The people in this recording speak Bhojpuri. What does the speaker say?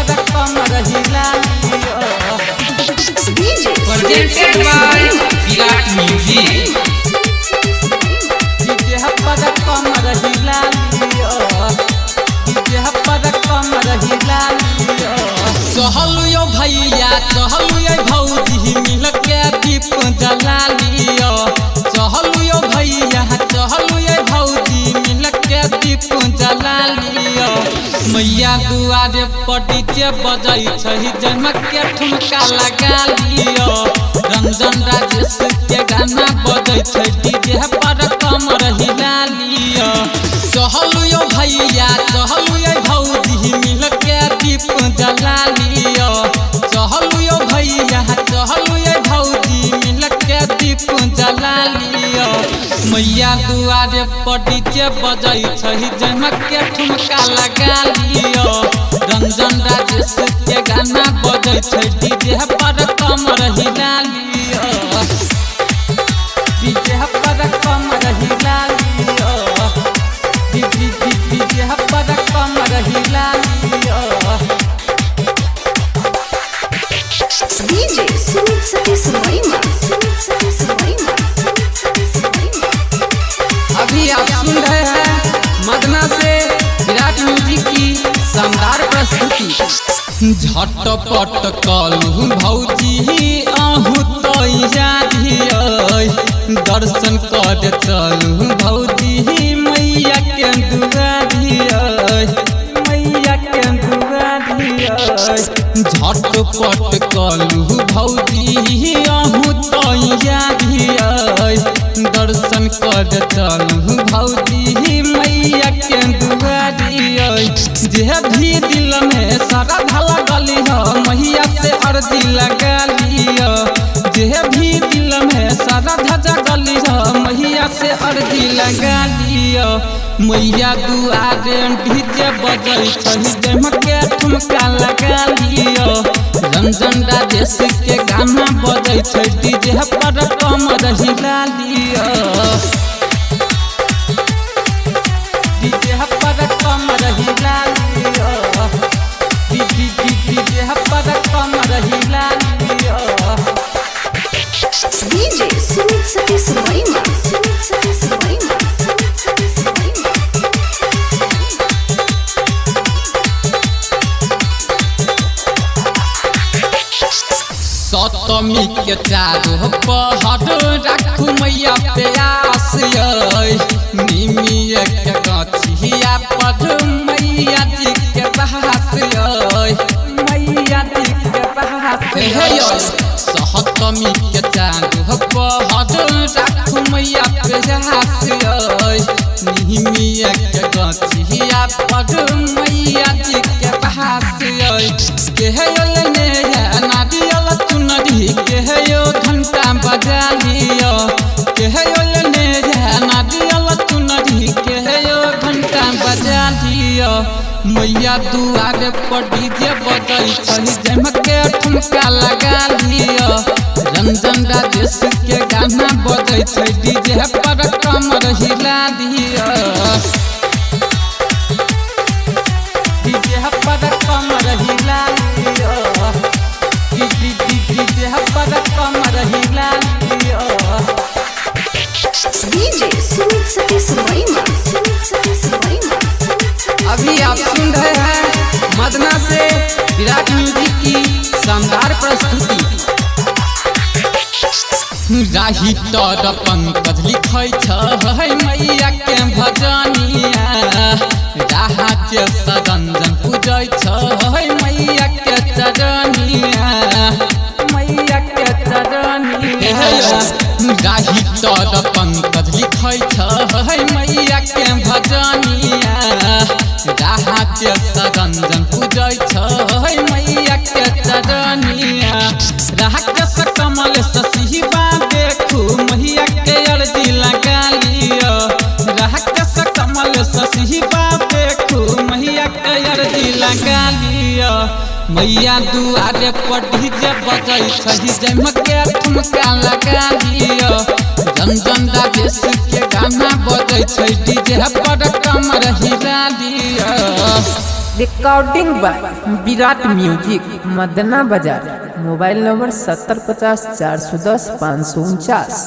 पर कमर हिला लियो presented by Virat Music. DJ पर कमर हिला लियो डीजे पर कमर हिला लियो चहलुयो भैया चहलुयो भौजी मिल के दीप जला लियो चहलुयो भैया चहलुयो भौजी मिल के दीप जला लियो मैया दुआरे पर डीजे बजै छै जनमक के ठुमका लगा लियो रंजन राजेश के गाना बजै छै डीजे पर कमर हिला लियो चहलुयो भैया चहलुयो भौजी मिल के दीप जला लियो चहलुयो भैया चहलुयो भौजी मिल के दीप जला लियो मैया दुआरे पर डीजे बजै छै जनमक के ठुमका लगा लियो रंजन राजेश के गाना बजै छै डीजे पर कमर हिला लियो डीजे पर कमर हिला लियो डीजे पर कमर हिला लियो DJ Sumit Satish Mahima. अभी आप सुन रहे हैं मदना से विराट म्यूजिक की शानदार प्रस्तुति झटपट कलू भौजी आहू तैयारी दर्शन कर चलू भौजी मैया के दुआरी मैया के दुआरी झटपट कलू भौजी आहू तैयारी दर्शन कर चलू भौजी मैया के दुआरी जे भी दिल में सारा भला गली हो मैया से अर्जी लगा लियो जे भी दिल में सारा धजा गली हो मैया से अर्जी लगा लियो मैया दुआरे डीजे बजै छै जमके ठुमका लगा लियो रंजन राजेश के गाना बजै छै डीजे पर कमर हिला लियो डीजे पर कमर हिला लियो डीजे पर कमर हिला लियो DJ Sumit Satish Mahima. सतमी के चारो पहर राखू मैया प्यास निमिया के गछिया पर मैया जी के बहास मैया जी के बहास सतमी के चारो पहर राखू मैया प्यास निमिया के गछिया पर मैया जी के बहास के ने नारियल चुनरी के यो घंटा बजा लियो के ने नारियल चुनरी के यो घंटा बजा लियो मैया दुआरे पर डीजे बजै छै जमके ठुमका लगा लियो रंजन राजेश के गाना बजै छै डीजे पर कमर हिला दियो डीजे पर कमर हिला लियो डीजे पर कमर हिला लियो DJ Sumit Satish Mahima. अभी आप सुन रहे हैं मदना से विराट म्यूजिक की शानदार प्रस्तुति राही तर पंकज लिखै छै मैया के भजनिया राहत सरंजन पूजै छै मैया के चरनिया मैया के चरनिया राही तर पंकज लिखै छै मैया के भजनिया राहत सरंजन पूजै छै मैया के चरनिया राहत कमल ससिबा देखू मैया के अर्जी लगा लियो राहत कमल ससिबा देखू मैया के अर्जी लगा लियो मैया दुआरे पर डीजे बजै छै जमके ठुमका लगा लियो रंजन राजेश के गाना बजै छै डीजे पर कमर हिला दियो recording by Virat music Madna बाजार। Mobile number 7050 410 549।